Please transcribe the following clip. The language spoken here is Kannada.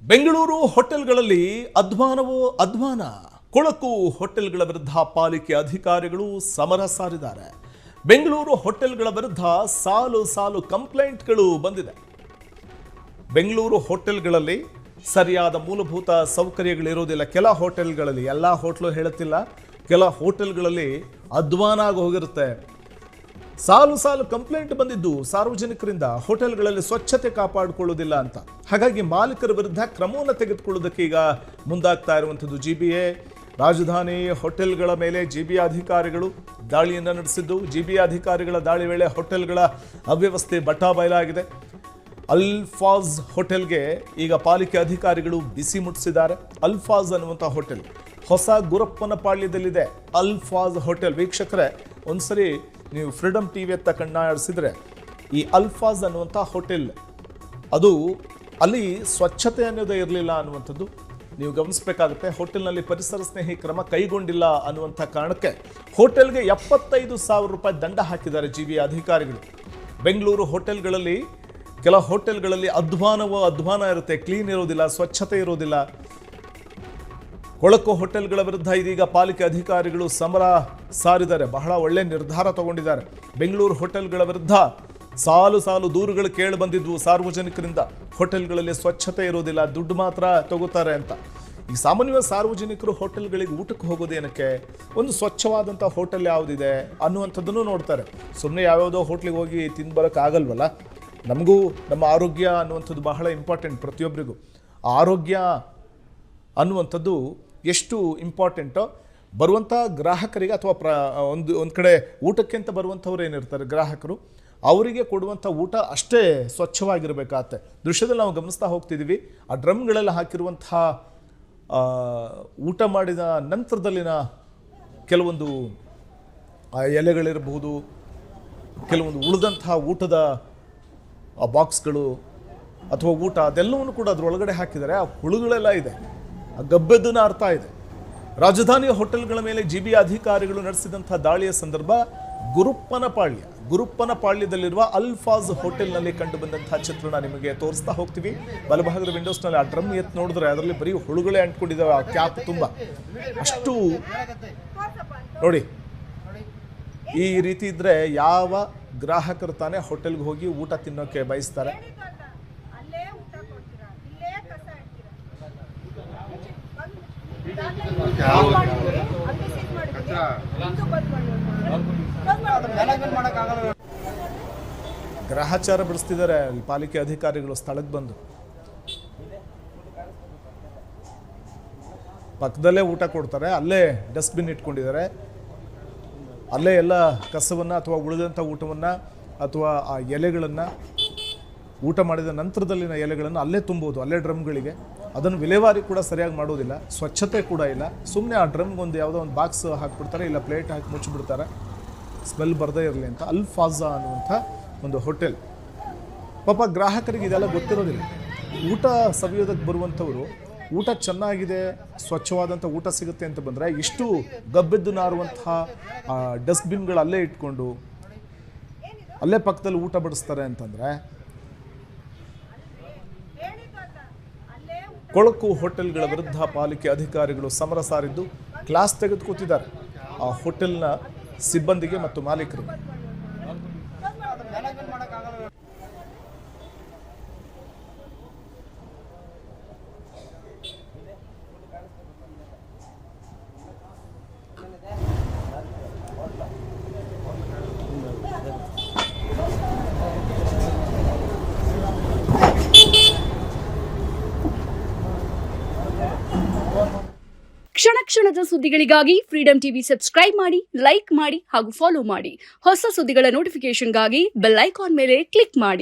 ಬೆಂಗಳೂರು ಹೋಟೆಲ್ಗಳಲ್ಲಿ ಅಧ್ವಾನವೋ ಅಧ್ವಾನ. ಕೊಳಕು ಹೋಟೆಲ್ಗಳ ವಿರುದ್ಧ ಪಾಲಿಕೆ ಅಧಿಕಾರಿಗಳು ಸಮರ ಸಾರಿದ್ದಾರೆ. ಬೆಂಗಳೂರು ಹೋಟೆಲ್ಗಳ ವಿರುದ್ಧ ಸಾಲು ಸಾಲು ಕಂಪ್ಲೇಂಟ್ಗಳು ಬಂದಿದೆ. ಬೆಂಗಳೂರು ಹೋಟೆಲ್ಗಳಲ್ಲಿ ಸರಿಯಾದ ಮೂಲಭೂತ ಸೌಕರ್ಯಗಳಿರೋದಿಲ್ಲ. ಕೆಲ ಹೋಟೆಲ್ಗಳಲ್ಲಿ, ಎಲ್ಲ ಹೋಟ್ಲು ಹೇಳುತ್ತಿಲ್ಲ, ಕೆಲ ಹೋಟೆಲ್ಗಳಲ್ಲಿ ಅಧ್ವಾನ ಆಗಿ ಹೋಗಿರುತ್ತೆ. ಸಾಲು ಸಾಲು ಕಂಪ್ಲೇಂಟ್ ಬಂದಿದ್ದು ಸಾರ್ವಜನಿಕರಿಂದ ಹೋಟೆಲ್ಗಳಲ್ಲಿ ಸ್ವಚ್ಛತೆ ಕಾಪಾಡಿಕೊಳ್ಳೋದಿಲ್ಲ ಅಂತ. ಹಾಗಾಗಿ ಮಾಲೀಕರ ವಿರುದ್ಧ ಕ್ರಮವನ್ನು ತೆಗೆದುಕೊಳ್ಳೋದಕ್ಕೆ ಈಗ ಮುಂದಾಗ್ತಾ ಇರುವಂಥದ್ದು ಜಿಬಿಎ. ರಾಜಧಾನಿ ಹೋಟೆಲ್ಗಳ ಮೇಲೆ ಜಿಬಿಎ ಅಧಿಕಾರಿಗಳು ದಾಳಿಯನ್ನು ನಡೆಸಿದ್ದು. ಜಿಬಿಎ ಅಧಿಕಾರಿಗಳ ದಾಳಿ ವೇಳೆ ಹೋಟೆಲ್ಗಳ ಅವ್ಯವಸ್ಥೆ ಬಟಾಬಯಲಾಗಿದೆ. ಅಲ್ಫಾಜ್ ಹೋಟೆಲ್ಗೆ ಈಗ ಪಾಲಿಕೆ ಅಧಿಕಾರಿಗಳು ಬಿಸಿ ಮುಟ್ಟಿಸಿದ್ದಾರೆ. ಅಲ್ಫಾಜ್ ಅನ್ನುವಂಥ ಹೋಟೆಲ್ ಹೊಸ ಗುರಪ್ಪನ ಪಾಳ್ಯದಲ್ಲಿದೆ. ಅಲ್ಫಾಜ್ ಹೋಟೆಲ್ ವೀಕ್ಷಕರೇ, ಒಂದ್ಸರಿ ನೀವು ಫ್ರೀಡಮ್ ಟಿವಿ ಅಂತ ಕಣ್ಣಾಡಿಸಿದ್ರೆ ಈ ಅಲ್ಫಾಜ್ ಅನ್ನುವಂಥ ಹೋಟೆಲ್, ಅದು ಅಲ್ಲಿ ಸ್ವಚ್ಛತೆ ಅನ್ನೋದೇ ಇರಲಿಲ್ಲ ಅನ್ನುವಂಥದ್ದು ನೀವು ಗಮನಿಸಬೇಕಾಗುತ್ತೆ. ಹೋಟೆಲ್ನಲ್ಲಿ ಪರಿಸರ ಸ್ನೇಹಿ ಕ್ರಮ ಕೈಗೊಂಡಿಲ್ಲ ಅನ್ನುವಂಥ ಕಾರಣಕ್ಕೆ ಹೋಟೆಲ್ಗೆ 75,000 ರೂಪಾಯಿ ದಂಡ ಹಾಕಿದ್ದಾರೆ ಜಿಬಿಎ ಅಧಿಕಾರಿಗಳು. ಬೆಂಗಳೂರು ಹೋಟೆಲ್ಗಳಲ್ಲಿ, ಕೆಲ ಹೋಟೆಲ್ಗಳಲ್ಲಿ ಅಧ್ವಾನವೋ ಅಧ್ವಾನ ಇರುತ್ತೆ, ಕ್ಲೀನ್ ಇರೋದಿಲ್ಲ, ಸ್ವಚ್ಛತೆ ಇರೋದಿಲ್ಲ. ಕೊಳಕು ಹೋಟೆಲ್ಗಳ ವಿರುದ್ಧ ಇದೀಗ ಪಾಲಿಕೆ ಅಧಿಕಾರಿಗಳು ಸಮರ ಸಾರಿದ್ದಾರೆ. ಬಹಳ ಒಳ್ಳೆ ನಿರ್ಧಾರ ತಗೊಂಡಿದ್ದಾರೆ. ಬೆಂಗಳೂರು ಹೋಟೆಲ್ಗಳ ವಿರುದ್ಧ ಸಾಲು ಸಾಲು ದೂರುಗಳು ಕೇಳಿ ಬಂದಿದ್ವು ಸಾರ್ವಜನಿಕರಿಂದ. ಹೋಟೆಲ್ಗಳಲ್ಲಿ ಸ್ವಚ್ಛತೆ ಇರೋದಿಲ್ಲ, ದುಡ್ಡು ಮಾತ್ರ ತಗೋತಾರೆ ಅಂತ. ಈಗ ಸಾಮಾನ್ಯವಾಗಿ ಸಾರ್ವಜನಿಕರು ಹೋಟೆಲ್ಗಳಿಗೆ ಊಟಕ್ಕೆ ಹೋಗೋದೇನಕ್ಕೆ, ಒಂದು ಸ್ವಚ್ಛವಾದಂಥ ಹೋಟೆಲ್ ಯಾವುದಿದೆ ಅನ್ನುವಂಥದ್ದನ್ನು ನೋಡ್ತಾರೆ. ಸುಮ್ಮನೆ ಯಾವ್ಯಾವುದೋ ಹೋಟ್ಲಿಗೆ ಹೋಗಿ ತಿಂದು ಬರೋಕ್ಕಾಗಲ್ವಲ್ಲ. ನಮಗೂ ನಮ್ಮ ಆರೋಗ್ಯ ಅನ್ನುವಂಥದ್ದು ಬಹಳ ಇಂಪಾರ್ಟೆಂಟ್. ಪ್ರತಿಯೊಬ್ಬರಿಗೂ ಆರೋಗ್ಯ ಅನ್ನುವಂಥದ್ದು ಎಷ್ಟು ಇಂಪಾರ್ಟೆಂಟೋ, ಬರುವಂಥ ಗ್ರಾಹಕರಿಗೆ ಅಥವಾ ಒಂದು ಕಡೆ ಊಟಕ್ಕೆ ಅಂತ ಬರುವಂಥವ್ರು ಏನಿರ್ತಾರೆ ಗ್ರಾಹಕರು, ಅವರಿಗೆ ಕೊಡುವಂಥ ಊಟ ಅಷ್ಟೇ ಸ್ವಚ್ಛವಾಗಿರಬೇಕಾಗತ್ತೆ. ದೃಶ್ಯದಲ್ಲಿ ನಾವು ಗಮನಿಸ್ತಾ ಹೋಗ್ತಿದ್ದೀವಿ. ಆ ಡ್ರಮ್ಗಳೆಲ್ಲ ಹಾಕಿರುವಂಥ ಊಟ ಮಾಡಿದ ನಂತರದಲ್ಲಿನ ಕೆಲವೊಂದು ಎಲೆಗಳಿರಬಹುದು, ಕೆಲವೊಂದು ಉಳಿದಂಥ ಊಟದ ಬಾಕ್ಸ್ಗಳು ಅಥವಾ ಊಟ, ಅದೆಲ್ಲವನ್ನು ಕೂಡ ಅದರೊಳಗಡೆ ಹಾಕಿದ್ದಾರೆ. ಆ ಹುಳುಗಳೆಲ್ಲ ಇದೆ, ಆ ಗಬ್ಬೆದ್ದನ್ನ ಅರ್ಥ ಇದೆ. ರಾಜಧಾನಿ ಹೋಟೆಲ್ಗಳ ಮೇಲೆ ಜಿಬಿಎ ಅಧಿಕಾರಿಗಳು ನಡೆಸಿದಂಥ ದಾಳಿಯ ಸಂದರ್ಭ ಗುರುಪ್ಪನ ಪಾಳ್ಯದಲ್ಲಿರುವ ಅಲ್ಫಾಜ್ ಹೋಟೆಲ್ನಲ್ಲಿ ಕಂಡು ಬಂದಂತಹ ಚಿತ್ರಣ ನಿಮಗೆ ತೋರಿಸ್ತಾ ಹೋಗ್ತೀವಿ. ಬಲಭಾಗದ ವಿಂಡೋಸ್ನಲ್ಲಿ ಆ ಡ್ರಮ್ ಎತ್ತು ನೋಡಿದ್ರೆ ಅದರಲ್ಲಿ ಬರೀ ಹುಳುಗಳೇ ಅಂಟ್ಕೊಂಡಿದ್ದಾವೆ. ಆ ಕ್ಯಾಪ್ ತುಂಬ ಅಷ್ಟು ನೋಡಿ. ಈ ರೀತಿ ಇದ್ರೆ ಯಾವ ಗ್ರಾಹಕರು ತಾನೇ ಹೋಟೆಲ್ಗೆ ಹೋಗಿ ಊಟ ತಿನ್ನೋಕೆ ಬಯಸ್ತಾರೆ? ಗ್ರಹಚಾರ ಬಿಡಿಸ್ತಿದ್ದಾರೆ ಪಾಲಿಕೆ ಅಧಿಕಾರಿಗಳು. ಸ್ಥಳಕ್ಕೆ ಬಂದು ಪಕ್ಕದಲ್ಲೇ ಊಟ ಕೊಡ್ತಾರೆ, ಅಲ್ಲೇ ಡಸ್ಟ್ಬಿನ್ ಇಟ್ಕೊಂಡಿದ್ದಾರೆ, ಅಲ್ಲೇ ಎಲ್ಲ ಕಸವನ್ನು ಅಥವಾ ಉಳಿದಂಥ ಊಟವನ್ನು ಅಥವಾ ಆ ಎಲೆಗಳನ್ನು, ಊಟ ಮಾಡಿದ ನಂತರದಲ್ಲಿನ ಎಲೆಗಳನ್ನು ಅಲ್ಲೇ ತುಂಬೋದು, ಅಲ್ಲೇ ಡ್ರಮ್ಗಳಿಗೆ. ಅದನ್ನು ವಿಲೇವಾರಿ ಕೂಡ ಸರಿಯಾಗಿ ಮಾಡೋದಿಲ್ಲ, ಸ್ವಚ್ಛತೆ ಕೂಡ ಇಲ್ಲ. ಸುಮ್ಮನೆ ಆ ಡ್ರಮ್ಗೊಂದು ಯಾವುದೋ ಒಂದು ಬಾಕ್ಸ್ ಹಾಕಿಬಿಡ್ತಾರೆ, ಇಲ್ಲ ಪ್ಲೇಟ್ ಹಾಕಿ ಮುಚ್ಚಿಬಿಡ್ತಾರೆ, ಸ್ಮೆಲ್ ಬರದೇ ಇರಲಿ ಅಂತ. ಅಲ್ಫಾಜಾ ಅನ್ನುವಂಥ ಒಂದು ಹೋಟೆಲ್. ಪಾಪ ಗ್ರಾಹಕರಿಗೆ ಇದೆಲ್ಲ ಗೊತ್ತಿರೋದಿಲ್ಲ. ಊಟ ಸವಿಯೋದಕ್ಕೆ ಬರುವಂಥವರು ಊಟ ಚೆನ್ನಾಗಿದೆ, ಸ್ವಚ್ಛವಾದಂಥ ಊಟ ಸಿಗುತ್ತೆ ಅಂತ ಬಂದರೆ ಇಷ್ಟು ಗಬ್ಬೆದ್ದು ನಾರುವಂಥ ಡಸ್ಟ್ಬಿನ್ಗಳು ಅಲ್ಲೇ ಇಟ್ಕೊಂಡು ಅಲ್ಲೇ ಪಕ್ಕದಲ್ಲಿ ಊಟ ಬಡಿಸ್ತಾರೆ ಅಂತಂದರೆ, ಕೊಳಕು ಹೋಟೆಲ್ಗಳ ವಿರುದ್ಧ ಪಾಲಿಕೆ ಅಧಿಕಾರಿಗಳು ಸಮರ ಸಾರಿದ್ದು ಕ್ಲಾಸ್ ತೆಗೆದುಕೊತಿದ್ದಾರೆ ಆ ಹೋಟೆಲ್ನ ಸಿಬ್ಬಂದಿಗೆ ಮತ್ತು ಮಾಲೀಕರಿಗೆ. ಕ್ಷಣ ಕ್ಷಣದ ಸುದ್ದಿಗಳಿಗಾಗಿ ಫ್ರೀಡಂ ಟಿವಿ ಸಬ್ಸ್ಕ್ರೈಬ್ ಮಾಡಿ, ಲೈಕ್ ಮಾಡಿ ಹಾಗೂ ಫಾಲೋ ಮಾಡಿ. ಹೊಸ ಸುದ್ದಿಗಳ ನೋಟಿಫಿಕೇಶನ್ಗಾಗಿ ಬೆಲ್ ಐಕಾನ್ ಮೇಲೆ ಕ್ಲಿಕ್ ಮಾಡಿ.